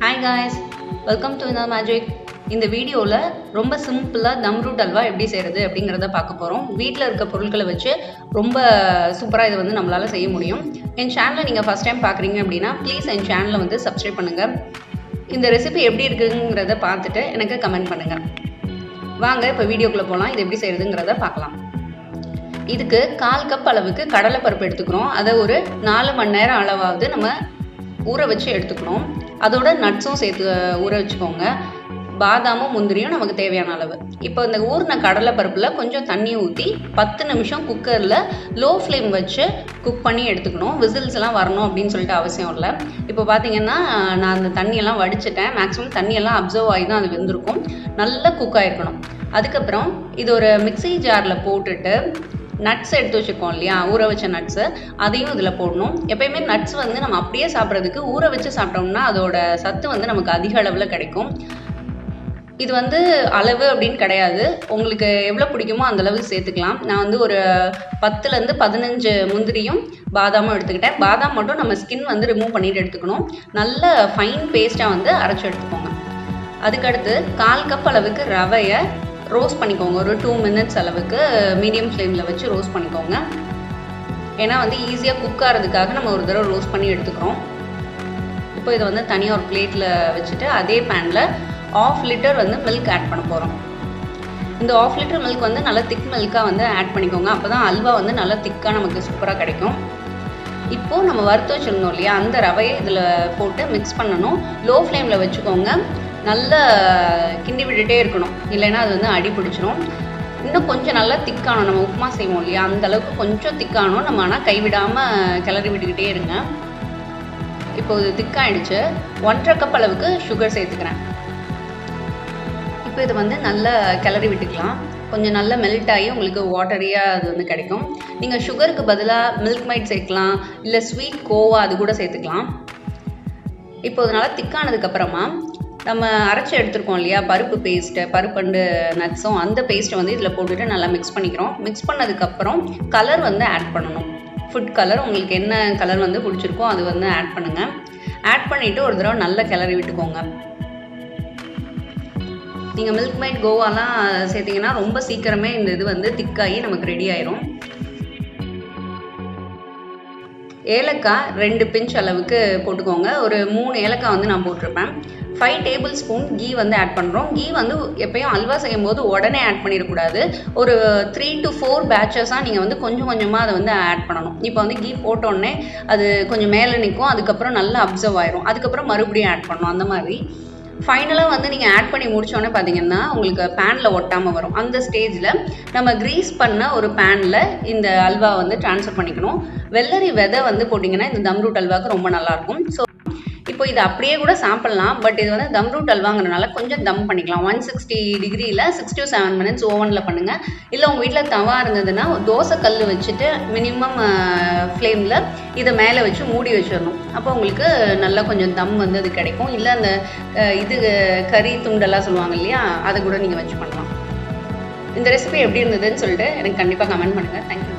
Hi guys, welcome to இந்த magic. இந்த வீடியோவில் ரொம்ப சிம்பிளாக தம்ரூட் அல்வா எப்படி செய்கிறது அப்படிங்கிறத பார்க்க போகிறோம். வீட்டில் இருக்க பொருட்களை வச்சு ரொம்ப சூப்பராக இதை வந்து நம்மளால் செய்ய முடியும். என் சேனலை நீங்கள் ஃபஸ்ட் டைம் பார்க்குறீங்க அப்படின்னா ப்ளீஸ் என் சேனலை வந்து சப்ஸ்கிரைப் பண்ணுங்கள். இந்த ரெசிபி எப்படி இருக்குங்கிறத பார்த்துட்டு எனக்கு கமெண்ட் பண்ணுங்கள். வாங்க இப்போ வீடியோக்குள்ளே போகலாம். இது எப்படி செய்கிறதுங்கிறத பார்க்கலாம். இதுக்கு 1/4 கப் அளவுக்கு கடலைப்பருப்பு எடுத்துக்கிறோம். அதை ஒரு 4 மணி நேரம் அளவாவது நம்ம ஊற வச்சு எடுத்துக்கணும். அதோட நட்ஸும் சேர்த்து ஊற வச்சுக்கோங்க. பாதாமும் முந்திரியும் நமக்கு தேவையான அளவு. இப்போ இந்த ஊறின கடலைப்பருப்பில் கொஞ்சம் தண்ணி ஊற்றி 10 நிமிஷம் குக்கரில் லோ ஃப்ளேம் வச்சு குக் பண்ணி எடுத்துக்கணும். விசில்ஸ் எல்லாம் வரணும் அப்படின்னு சொல்லிட்டு அவசியம் இல்லை. இப்போ பார்த்தீங்கன்னா நான் அந்த தண்ணியெல்லாம் வடிச்சிட்டேன். மேக்ஸிமம் தண்ணியெல்லாம் அப்சர்வ் ஆகி தான் அது வெந்திருக்கும். நல்லா குக் ஆகிருக்கணும். அதுக்கப்புறம் இது ஒரு மிக்ஸி ஜாரில் போட்டுட்டு நட்ஸ் எடுத்து வச்சுருக்கோம் இல்லையா, ஊற வச்ச நட்ஸு, அதையும் இதில் போடணும். எப்பயுமே நட்ஸ் வந்து நம்ம அப்படியே சாப்பிட்றதுக்கு ஊற வச்சு சாப்பிட்டோம்னா அதோட சத்து வந்து நமக்கு அதிக அளவில் கிடைக்கும். இது வந்து அளவு அப்படின்னு கிடையாது, உங்களுக்கு எவ்வளோ பிடிக்குமோ அந்த அளவுக்கு சேர்த்துக்கலாம். நான் வந்து ஒரு 10லேருந்து 15 முந்திரியும் பாதாமும் எடுத்துக்கிட்டேன். பாதாம் மட்டும் நம்ம ஸ்கின் வந்து ரிமூவ் பண்ணிட்டு எடுத்துக்கணும். நல்ல ஃபைன் பேஸ்ட்டாக வந்து அரைச்சி எடுத்துக்கோங்க. அதுக்கடுத்து 1/4 கப் அளவுக்கு ரவையை ரோஸ்ட் பண்ணிக்கோங்க. ஒரு 2 மினிட்ஸ் அளவுக்கு மீடியம் ஃப்ளேமில் வச்சு ரோஸ்ட் பண்ணிக்கோங்க. ஏன்னா வந்து ஈஸியாக குக் ஆகிறதுக்காக நம்ம ஒரு தடவை ரோஸ்ட் பண்ணி எடுத்துக்கிறோம். இப்போ இதை வந்து தனியாக ஒரு பிளேட்டில் வச்சுட்டு அதே பேனில் 1/2 லிட்டர் வந்து மில்க் ஆட் பண்ண போகிறோம். இந்த 1/2 லிட்டர் மில்க் வந்து நல்லா திக் மில்காக வந்து ஆட் பண்ணிக்கோங்க. அப்போ தான் அல்வா வந்து நல்லா திக்காக நமக்கு சூப்பராக கிடைக்கும். இப்போது நம்ம வறுத்து வச்சுருந்தோம் இல்லையா, அந்த ரவையை இதில் போட்டு மிக்ஸ் பண்ணணும். லோ ஃப்ளேமில் வச்சுக்கோங்க. நல்லா கிண்டி விட்டுட்டே இருக்கணும், இல்லைன்னா அது வந்து அடி பிடிச்சிரும். இன்னும் கொஞ்சம் நல்லா திக்கானோம். நம்ம உப்புமா செய்வோம் இல்லையா, அந்த அளவுக்கு கொஞ்சம் திக்கானோம். நம்ம ஆனால் கைவிடாமல் கிளறி விட்டுக்கிட்டே இருங்க. இப்போ இது திக்காயிடுச்சு. 1/2 கப் அளவுக்கு சுகர் சேர்த்துக்கிறேன். இப்போ இதை வந்து நல்லா கிளறி விட்டுக்கலாம். கொஞ்சம் நல்லா மெல்ட் ஆகி உங்களுக்கு வாட்டரியாக அது வந்து கிடைக்கும். நீங்கள் சுகருக்கு பதிலாக மில்க் மைட் சேர்க்கலாம், இல்லை ஸ்வீட் கோவா அது கூட சேர்த்துக்கலாம். இப்போ இதனால் திக்கானதுக்கப்புறமா நம்ம அரைச்சி எடுத்துருக்கோம் இல்லையா பருப்பு பேஸ்ட்டு, பருப்பண்டு நட்ஸும், அந்த பேஸ்ட்டை வந்து இதில் போட்டுட்டு நல்லா மிக்ஸ் பண்ணிக்கிறோம். மிக்ஸ் பண்ணதுக்கப்புறம் கலர் வந்து ஆட் பண்ணணும். ஃபுட் கலர் உங்களுக்கு என்ன கலர் வந்து பிடிச்சிருக்கோ அது வந்து ஆட் பண்ணுங்கள். ஆட் பண்ணிவிட்டு ஒரு தடவை நல்லா கிளறி விட்டுக்கோங்க. நீங்கள் மில்க் மைட் கோவாலாம் சேர்த்திங்கன்னா ரொம்ப சீக்கிரமே இந்த இது வந்து திக்காகி நமக்கு ரெடி ஆயிரும். ஏலக்காய் 2 பிஞ்ச் அளவுக்கு போட்டுக்கோங்க. ஒரு 3 ஏலக்காய் வந்து நான் போட்டிருப்பேன். 5 டேபிள் ஸ்பூன் கீ வந்து ஆட் பண்ணுறோம். கீ வந்து எப்பயும் அல்வா செய்யும் போது உடனே ஆட் பண்ணிடக்கூடாது. ஒரு 3 to 4 பேட்சஸாக நீங்கள் வந்து கொஞ்சம் கொஞ்சமாக அதை வந்து ஆட் பண்ணணும். இப்போ வந்து கீ போட்டோடனே அது கொஞ்சம் மேலே நிற்கும். அதுக்கப்புறம் நல்லா அப்சர்வ் ஆயிரும். அதுக்கப்புறம் மறுபடியும் ஆட் பண்ணணும். அந்த மாதிரி ஃபைனலாக வந்து நீங்கள் ஆட் பண்ணி முடித்தோடனே பார்த்தீங்கன்னா உங்களுக்கு பேனில் ஒட்டாமல் வரும். அந்த ஸ்டேஜில் நம்ம க்ரீஸ் பண்ண ஒரு பேனில் இந்த அல்வா வந்து ட்ரான்ஸ்ஃபர் பண்ணிக்கணும். வெள்ளரி விதை வந்து போட்டிங்கன்னா இந்த தம்ரூட் அல்வாவுக்கு ரொம்ப நல்லாயிருக்கும். ஸோ இப்போ இது அப்படியே கூட சாப்பிட்லாம். பட் இது வந்து தம்ரூட் அல்வாங்கிறனால கொஞ்சம் தம் பண்ணிக்கலாம். 160 டிகிரியில் 6 to 7 மினிட்ஸ் ஓவனில் பண்ணுங்கள். இல்லை உங்கள் வீட்டில் தவா இருந்ததுன்னா தோசை கல் வச்சுட்டு மினிமம் ஃப்ளேமில் இதை மேலே வச்சு மூடி வச்சிடணும். அப்போ உங்களுக்கு நல்லா கொஞ்சம் தம் வந்து அது கிடைக்கும். இல்லை அந்த இது கறி துண்டெல்லாம் சொல்லுவாங்க இல்லையா, அதை கூட நீங்கள் வச்சு பண்ணலாம். இந்த ரெசிபி எப்படி இருந்ததுன்னு சொல்லிட்டு எனக்கு கண்டிப்பாக கமெண்ட் பண்ணுங்கள். தேங்க்யூ.